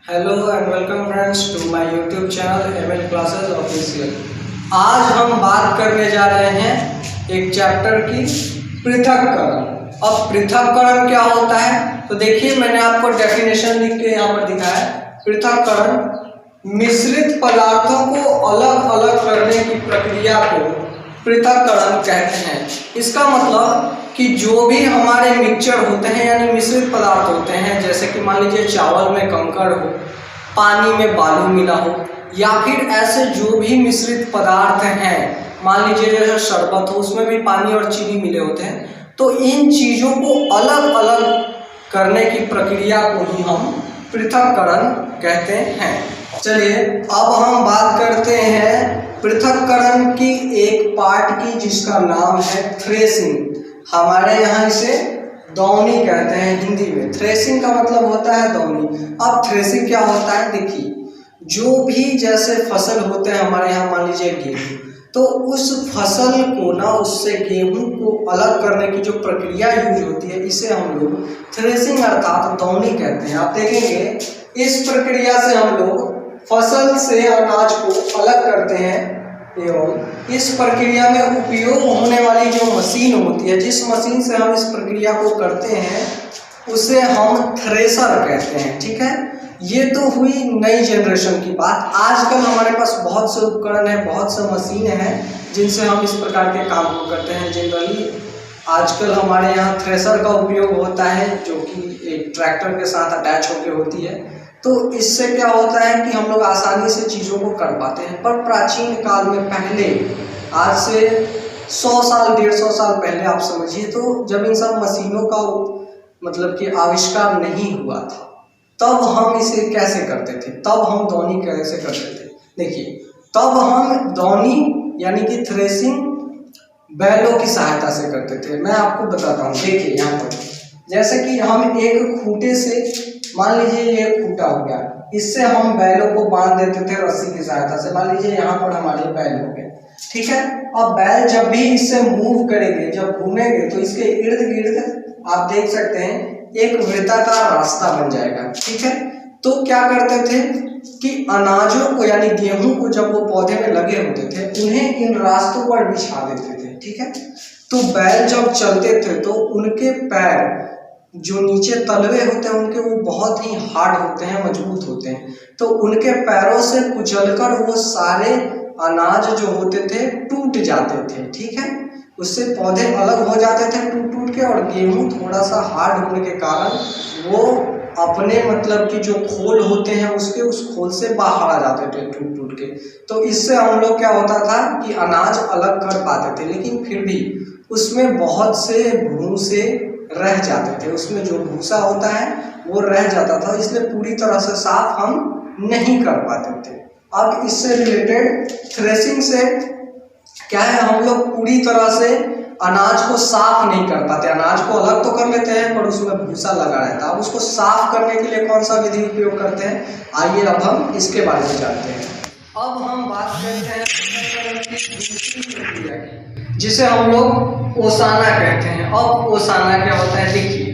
Hello and welcome friends to my YouTube channel ML classes official. आज हम बात करने जा रहे हैं एक चैप्टर की पृथक्करण। अब पृथक्करण क्या होता है तो देखिए, मैंने आपको डेफिनेशन लिख के यहाँ पर दिखाया है। पृथक्करण मिश्रित पदार्थों को अलग अलग करने की प्रक्रिया को पृथक्करण कहते हैं। इसका मतलब कि जो भी हमारे मिक्सचर होते हैं यानी मिश्रित पदार्थ होते हैं, जैसे कि मान लीजिए चावल में कंकड़ हो, पानी में बालू मिला हो, या फिर ऐसे जो भी मिश्रित पदार्थ हैं, मान लीजिए जैसे शरबत हो उसमें भी पानी और चीनी मिले होते हैं, तो इन चीज़ों को अलग अलग करने की प्रक्रिया को ही हम पृथक्करण कहते हैं। चलिए अब हम बात करते हैं पृथक्करण की एक पार्ट की, जिसका नाम है थ्रेसिंग। हमारे यहाँ इसे दौनी कहते हैं हिंदी में। थ्रेसिंग का मतलब होता है दौनी। अब थ्रेसिंग क्या होता है, देखिए जो भी जैसे फसल होते हैं हमारे यहाँ, मान लीजिए गेहूँ, तो उस फसल को ना, उससे गेहूँ को अलग करने की जो प्रक्रिया यूज होती है, इसे हम लोग थ्रेसिंग अर्थात दौनी कहते हैं। आप देखेंगे इस प्रक्रिया से हम लोग फसल से अनाज को अलग करते हैं, एवं इस प्रक्रिया में उपयोग होने वाली जो मशीन होती है, जिस मशीन से हम इस प्रक्रिया को करते हैं, उसे हम थ्रेसर कहते हैं। ठीक है, ये तो हुई नई जनरेशन की बात। आजकल हमारे पास बहुत से उपकरण हैं, बहुत से मशीन हैं जिनसे हम इस प्रकार के काम को करते हैं। जनरली आजकल हमारे यहाँ थ्रेसर का उपयोग होता है, जो कि एक ट्रैक्टर के साथ अटैच होकर होती है। तो इससे क्या होता है कि हम लोग आसानी से चीज़ों को कर पाते हैं। पर प्राचीन काल में, पहले आज से 100 साल 150 साल पहले आप समझिए, तो जब इन सब मशीनों का मतलब कि आविष्कार नहीं हुआ था, तब हम इसे कैसे करते थे, तब हम दौनी कैसे करते थे। देखिए, तब हम दौनी यानी कि थ्रेसिंग बैलों की सहायता से करते थे। मैं आपको बताता हूँ। देखिए यहाँ पर जैसे कि हम एक खूंटे से, मान लीजिए ये खूंटा हो गया, इससे हम बैलों को बांध देते थे रस्सी की सहायता से। मान लीजिए यहाँ पर हमारे बैल हो गए, ठीक है। अब बैल जब भी इससे मूव करेंगे, जब घूमेंगे, तो इसके इर्द गिर्द आप देख सकते हैं एक वृत्ताकार रास्ता बन जाएगा। ठीक है, तो क्या करते थे कि अनाजों को यानी गेहूं को जब वो पौधे में लगे होते थे, उन्हें इन रास्तों पर बिछा देते थे। ठीक है, तो बैल जब चलते थे तो उनके पैर जो नीचे तलवे होते हैं उनके, वो बहुत ही हार्ड होते हैं, मजबूत होते हैं। तो उनके पैरों से कुचलकर वो सारे अनाज जो होते थे टूट जाते थे। ठीक है, उससे पौधे अलग हो जाते थे टूट टूट के, और गेहूं थोड़ा सा हार्ड होने के कारण वो अपने मतलब कि जो खोल होते हैं उसके, उस खोल से बाहर आ जाते थे टूट टूट के। तो इससे हम लोग क्या होता था कि अनाज अलग कर पाते थे, लेकिन फिर भी उसमें बहुत से भूसे रह जाते थे। उसमें जो भूसा होता है वो रह जाता था, इसलिए पूरी तरह से साफ हम नहीं कर पाते थे। अब इससे रिलेटेड थ्रेसिंग से क्या है, हम लोग पूरी तरह से अनाज को साफ नहीं कर पाते। अनाज को अलग तो कर लेते हैं, पर उसमें भूसा लगा रहता है। अब उसको साफ करने के लिए कौन सा विधि उपयोग करते हैं, आइए अब हम इसके बारे में जानते हैं। अब हम बात करते हैं दूसरी प्रक्रिया की, जिसे हम लोग ओसाना कहते हैं। अब ओसाना क्या होता है, देखिए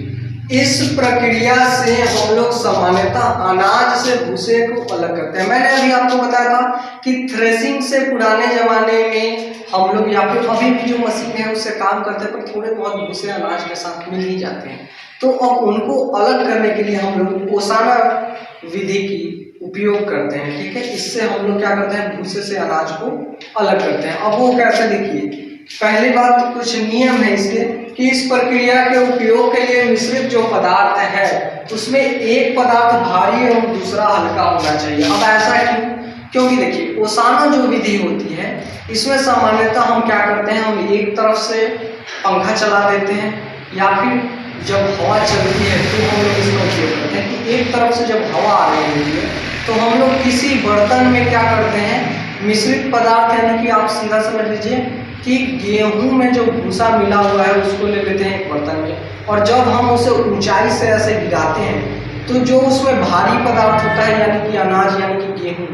इस प्रक्रिया से हम लोग सामान्यतः अनाज से भूसे को अलग करते हैं। मैंने अभी आपको बताया था कि थ्रेसिंग से पुराने जमाने में हम लोग, या फिर अभी भी जो मशीन है उससे काम करते हैं, पर थोड़े बहुत भूसे अनाज के साथ मिल ही जाते हैं। तो अब उनको अलग करने के लिए हम लोग ओसाना विधि की उपयोग करते हैं। ठीक है, इससे हम लोग क्या करते हैं, भूसे से अनाज को अलग करते हैं। अब वो कैसे, देखिए पहली बात तो कुछ नियम है इसके, कि इस प्रक्रिया के उपयोग के लिए मिश्रित जो पदार्थ है उसमें एक पदार्थ भारी और दूसरा हल्का होना चाहिए। अब ऐसा क्यों, क्योंकि देखिए ओसाना जो विधि होती है इसमें सामान्यतः हम क्या करते हैं, हम एक तरफ से पंखा चला देते हैं, या फिर जब हवा चलती है तो हम लोग इसका उपयोग करते हैं कि एक तरफ से जब हवा आ रही होती है तो हम लोग किसी बर्तन में क्या करते हैं, मिश्रित पदार्थ यानी कि आप सीधा समझ लीजिए कि गेहूं में जो भूसा मिला हुआ है उसको ले लेते हैं एक बर्तन में, और जब हम उसे ऊंचाई से ऐसे गिराते हैं तो जो उसमें भारी पदार्थ होता है यानी कि अनाज यानी कि गेहूं,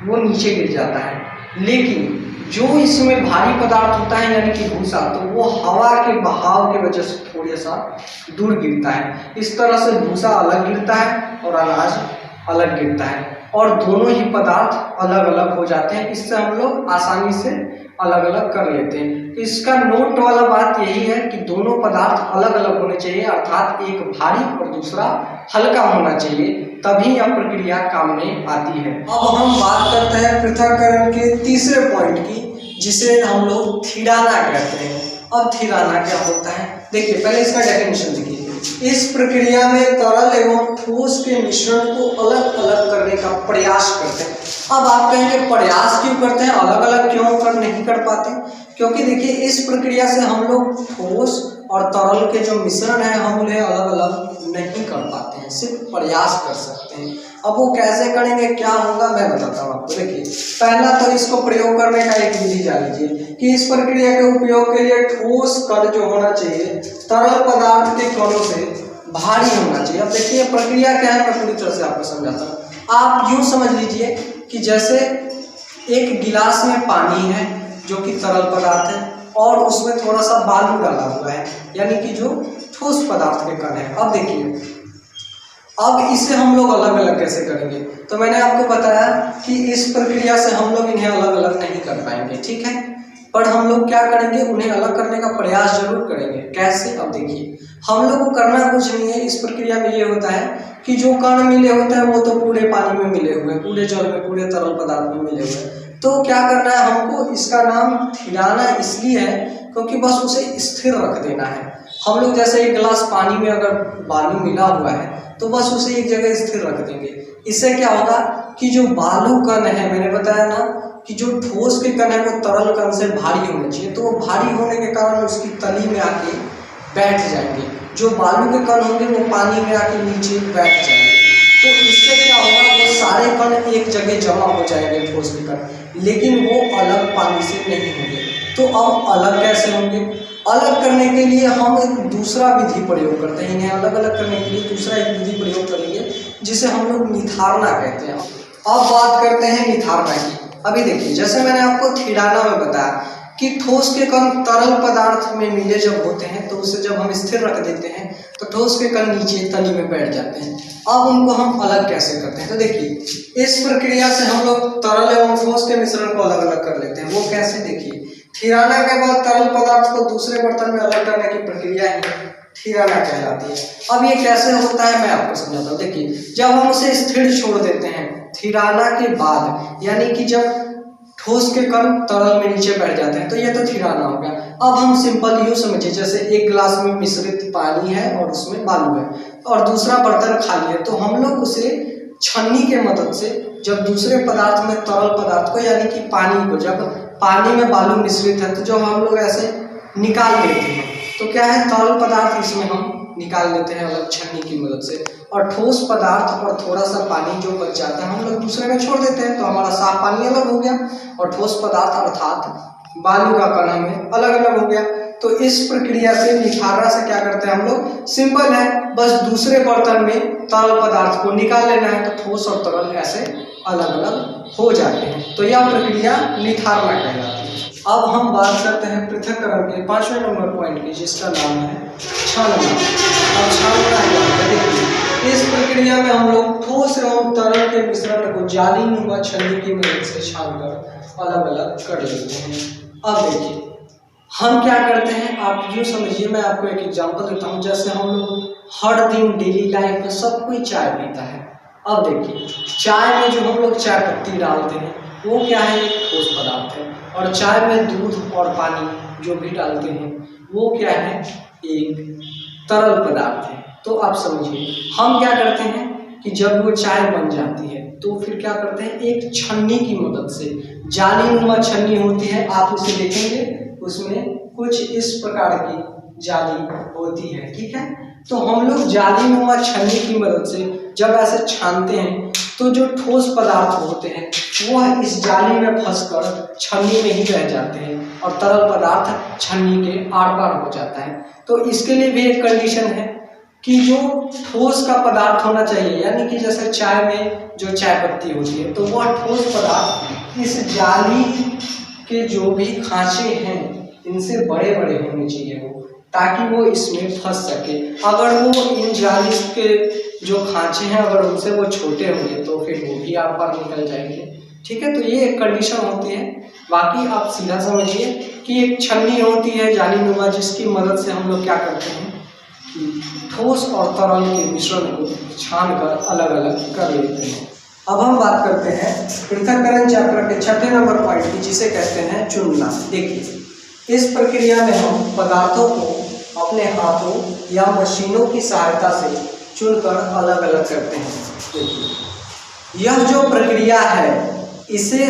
वो नीचे गिर जाता है। लेकिन जो इसमें भारी पदार्थ होता है यानी कि भूसा, तो वो हवा के बहाव की वजह से थोड़ा सा दूर गिरता है। इस तरह से भूसा अलग गिरता है और अनाज अलग गिरता है और दोनों ही पदार्थ अलग अलग हो जाते हैं। इससे हम लोग आसानी से अलग अलग कर लेते हैं। इसका नोट वाला बात यही है कि दोनों पदार्थ अलग अलग होने चाहिए, अर्थात एक भारी और दूसरा हल्का होना चाहिए, तभी यह प्रक्रिया काम में आती है। अब हम बात करते हैं पृथक्करण के तीसरे पॉइंट की, जिसे हम लोग थिराना कहते हैं। अब थिराना क्या होता है, देखिए पहले इसका डेफिनेशन देखिए। इस प्रक्रिया में तरल एवं ठोस के मिश्रण को अलग अलग करने का प्रयास करते हैं। अब आप कहेंगे प्रयास क्यों करते हैं, अलग अलग क्यों कर नहीं कर पाते? क्योंकि देखिए इस प्रक्रिया से हम लोग ठोस और तरल के जो मिश्रण है हम उन्हें अलग अलग नहीं कर पाते हैं, सिर्फ प्रयास कर सकते हैं। अब वो कैसे करेंगे, क्या होगा, मैं बताता हूँ आपको। देखिए पहला तो इसको प्रयोग करने का एक विधि जान लीजिए कि इस प्रक्रिया के उपयोग के लिए ठोस कण जो होना चाहिए तरल पदार्थ के कणों से भारी होना चाहिए। अब देखिए प्रक्रिया क्या है, मैं पूरी तरह से आपको समझाता हूँ। आप यूँ समझ लीजिए कि जैसे एक गिलास में पानी है जो कि तरल पदार्थ है और उसमें थोड़ा सा बालू डाला हुआ है, यानी कि जो ठोस पदार्थ के कण है। अब देखिए अब इसे हम लोग अलग अलग कैसे करेंगे, तो मैंने आपको बताया कि इस प्रक्रिया से हम लोग इन्हें अलग अलग नहीं कर पाएंगे, ठीक है, पर हम लोग क्या करेंगे, उन्हें अलग करने का प्रयास जरूर करेंगे। कैसे, अब देखिए हम लोग को करना कुछ नहीं है। इस प्रक्रिया में ये होता है कि जो कण मिले होते हैं वो तो पूरे पानी में मिले हुए, पूरे जल में, पूरे तरल पदार्थ में मिले हुए। तो क्या करना है हमको, इसका नाम थिराना इसलिए है क्योंकि बस उसे स्थिर रख देना है। हम लोग जैसे एक गिलास पानी में अगर बालू मिला हुआ है तो बस उसे एक जगह स्थिर रख देंगे। इससे क्या होगा कि जो बालू कण है, मैंने बताया ना कि जो ठोस के कण है वो तरल कण से भारी होने चाहिए, तो वो भारी होने के कारण उसकी तली में आके बैठ जाएंगे। जो बालू के कण होंगे वो पानी में आके नीचे बैठ जाएंगे। तो इससे क्या होगा, वो सारे कण एक जगह जमा हो जाएंगे ठोस के कण, लेकिन वो अलग पानी से नहीं होंगे। तो अब अलग कैसे होंगे, अलग करने के लिए हम एक दूसरा विधि प्रयोग करते हैं। इन्हें अलग अलग करने के लिए दूसरा एक विधि प्रयोग करेंगे जिसे हम लोग निथारना कहते हैं। अब बात करते हैं निथारना की। अभी देखिए जैसे मैंने आपको थिराना में बताया कि ठोस के कण तरल पदार्थ में मिले जब होते हैं तो उसे जब हम स्थिर रख देते हैं तो ठोस के कण नीचे तली में बैठ जाते हैं। अब उनको हम अलग कैसे करते हैं, तो देखिए इस प्रक्रिया से हम लोग तरल एवं ठोस के मिश्रण को अलग अलग कर लेते हैं। वो कैसे, देखिए थिराना के बाद तरल पदार्थ को दूसरे बर्तन में अलग करने की प्रक्रिया ही थिराना कहलाती है। अब ये कैसे होता है मैं आपको समझाता हूँ। देखिए जब हम उसे स्थिर छोड़ देते हैं थिराना के बाद, यानी कि जब ठोस के कण तरल में नीचे बैठ जाते हैं, तो ये तो थिराना हो गया। अब हम सिंपल यूँ समझिए, जैसे एक गिलास में मिश्रित पानी है और उसमें बालू है और दूसरा बर्तन खाली है, तो हम लोग उसे छन्नी के मदद से जब दूसरे पदार्थ में तरल पदार्थ को, यानी कि पानी को, जब पानी में बालू मिश्रित है तो जब हम लोग ऐसे निकाल लेते हैं तो क्या है, तरल पदार्थ इसमें हम निकाल लेते हैं अलग छन्नी की मदद से, और ठोस पदार्थ और थोड़ा सा पानी जो बच जाता है हम लोग दूसरे में छोड़ देते हैं, तो हमारा साफ पानी अलग हो गया और ठोस पदार्थ अर्थात बालू का कण में अलग अलग हो गया। तो इस प्रक्रिया से निथारना से क्या करते हैं हम लोग, सिंपल है, बस दूसरे बर्तन में तरल पदार्थ को निकाल लेना है, तो ठोस और तरल ऐसे अलग अलग हो जाते हैं। तो यह प्रक्रिया निथारना कहलाती है। अब हम बात करते हैं पृथक्करण के 5वें नंबर पॉइंट की, जिसका नाम है छानना। अब छानना क्या है, देखिए इस प्रक्रिया में हम लोग ठोस एवं तरल के मिश्रण को जालीनुमा छन्नी की मदद से छानकर अलग अलग कर लेते हैं। अब देखिए हम क्या करते हैं, आप यूँ समझिए, मैं आपको एक एग्जांपल देता हूँ। जैसे हम लोग हर दिन डेली लाइफ में सब कोई चाय पीता है। अब देखिए चाय में जो हम लोग चाय पत्ती डालते हैं वो क्या है, एक ठोस पदार्थ है, और चाय में दूध और पानी जो भी डालते हैं वो क्या है, एक तरल पदार्थ है। तो आप समझिए हम क्या करते हैं कि जब वो चाय बन जाती है तो फिर क्या करते हैं, एक छन्नी की मदद से, जालीनुमा छन्नी होती है, आप उसे देखेंगे उसमें कुछ इस प्रकार की जाली होती है, ठीक है। तो हम लोग जालीनुमा छन्नी की मदद से जब ऐसे छानते हैं तो जो ठोस पदार्थ होते हैं वह इस जाली में फंसकर छन्नी में ही रह जाते हैं और तरल पदार्थ छन्नी के आर पार हो जाता है। तो इसके लिए भी एक कंडीशन है कि जो ठोस का पदार्थ होना चाहिए, यानी कि जैसे चाय में जो चाय पत्ती होती है तो वह ठोस पदार्थ इस जाली के जो भी खांचे हैं इनसे बड़े बड़े होने चाहिए वो, ताकि वो इसमें फंस सके। अगर वो इन जाली के जो खांचे हैं अगर उनसे वो छोटे होंगे तो फिर वो भी आप पर निकल जाएंगे। ठीक है, तो ये एक कंडीशन होती है। बाकी आप सीधा समझिए कि एक छन्नी होती है जालीनुमा, जिसकी मदद से हम लोग क्या करते हैं कि ठोस और तरल के मिश्रण को छानकर अलग अलग कर लेते हैं। अब हम बात करते हैं पृथक्करण चैप्टर के 6 नंबर पॉइंट की, जिसे कहते हैं चुनना। देखिए, इस प्रक्रिया में हम पदार्थों को अपने हाथों या मशीनों की सहायता से चुनकर अलग अलग करते हैं। देखिए, यह जो प्रक्रिया है इसे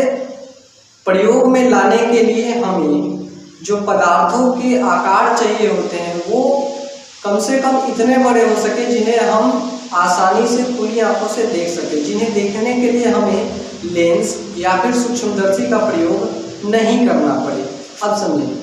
प्रयोग में लाने के लिए हमें जो पदार्थों के आकार चाहिए होते हैं वो कम से कम इतने बड़े हो सके जिन्हें हम आसानी से खुली आंखों से देख सके, जिन्हें देखने के लिए हमें लेंस या फिर सूक्ष्मदर्शी का प्रयोग नहीं करना पड़े। अब समझिए,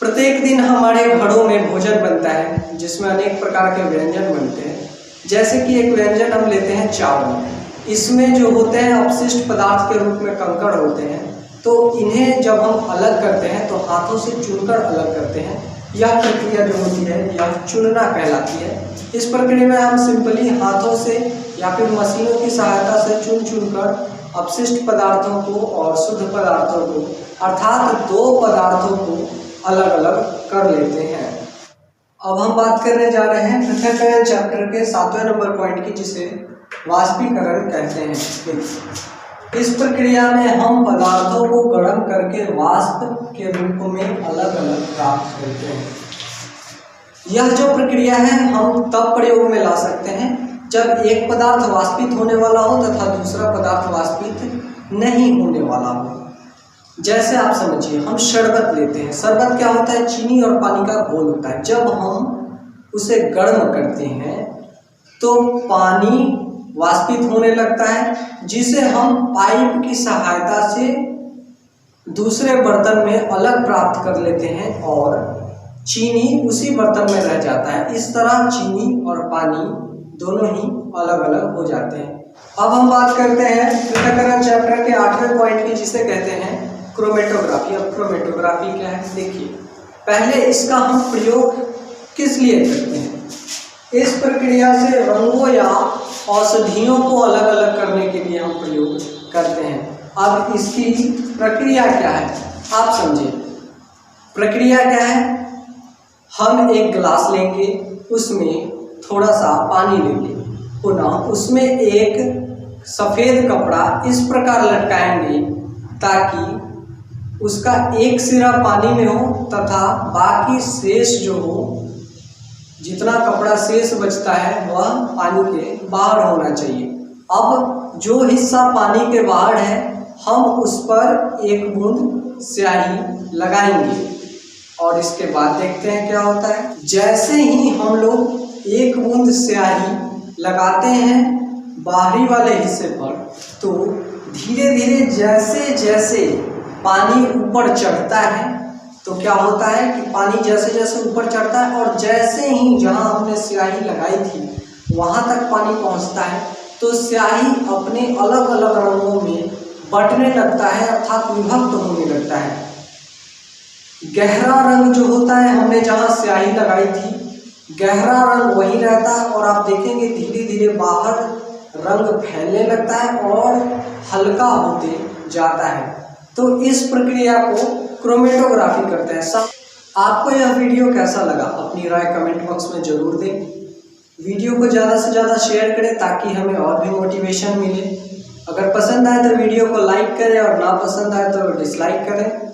प्रत्येक दिन हमारे घरों में भोजन बनता है जिसमें अनेक प्रकार के व्यंजन बनते हैं। जैसे कि एक व्यंजन हम लेते हैं चावल, इसमें जो होते हैं अपशिष्ट पदार्थ के रूप में कंकड़ होते हैं, तो इन्हें जब हम अलग करते हैं तो हाथों से चुनकर अलग करते हैं। यह प्रक्रिया जो होती है यह चुनना कहलाती है। इस प्रक्रिया में हम सिंपली हाथों से या फिर मशीनों की सहायता से चुनकर अपशिष्ट पदार्थों को और शुद्ध पदार्थों को अर्थात दो पदार्थों को अलग अलग कर लेते हैं। अब हम बात करने जा रहे हैं पृथक्करण चैप्टर के 7वें नंबर पॉइंट की, जिसे वाष्पीकरण कहते हैं। इस प्रक्रिया में हम पदार्थों को गर्म करके वाष्प के रूप में अलग अलग प्राप्त करते हैं। यह जो प्रक्रिया है हम तब प्रयोग में ला सकते हैं जब एक पदार्थ वाष्पित होने वाला हो तथा दूसरा पदार्थ वाष्पित नहीं होने वाला हो। जैसे आप समझिए, हम शरबत लेते हैं। शरबत क्या होता है? चीनी और पानी का घोल होता है। जब हम उसे गर्म करते हैं तो पानी वाष्पित होने लगता है, जिसे हम पाइप की सहायता से दूसरे बर्तन में अलग प्राप्त कर लेते हैं और चीनी उसी बर्तन में रह जाता है। इस तरह चीनी और पानी दोनों ही अलग अलग हो जाते हैं। अब हम बात करते हैं पृथक्करण चैप्टर के 8वें पॉइंट की, जिसे कहते हैं क्रोमेटोग्राफी। अब क्रोमेटोग्राफी क्या है? देखिए, पहले इसका हम प्रयोग किस लिए करते हैं? इस प्रक्रिया से रंगों या औषधियों को अलग अलग करने के लिए हम प्रयोग करते हैं। अब इसकी प्रक्रिया क्या है आप समझिए। प्रक्रिया क्या है? हम एक गिलास लेंगे, उसमें थोड़ा सा पानी लेंगे, पुनः उसमें एक सफ़ेद कपड़ा इस प्रकार लटकाएंगे ताकि उसका एक सिरा पानी में हो तथा बाकी शेष जो हो, जितना कपड़ा शेष बचता है वह पानी के बाहर होना चाहिए। अब जो हिस्सा पानी के बाहर है हम उस पर एक बूंद स्याही लगाएंगे और इसके बाद देखते हैं क्या होता है। जैसे ही हम लोग एक बूंद स्याही लगाते हैं बाहरी वाले हिस्से पर, तो धीरे धीरे जैसे जैसे पानी ऊपर चढ़ता है तो क्या होता है कि पानी जैसे जैसे ऊपर चढ़ता है और जैसे ही जहां हमने स्याही लगाई थी वहां तक पानी पहुंचता है तो स्याही अपने अलग अलग रंगों में बंटने लगता है, अर्थात विभक्त होने लगता है। गहरा रंग जो होता है, हमने जहां स्याही लगाई थी गहरा रंग वही रहता है और आप देखेंगे धीरे धीरे बाहर रंग फैलने लगता है और हल्का होते जाता है। तो इस प्रक्रिया को क्रोमेटोग्राफी करते हैं। आपको यह वीडियो कैसा लगा अपनी राय कमेंट बॉक्स में जरूर दें। वीडियो को ज़्यादा से ज़्यादा शेयर करें ताकि हमें और भी मोटिवेशन मिले। अगर पसंद आए तो वीडियो को लाइक करें और ना पसंद आए तो डिसलाइक करें।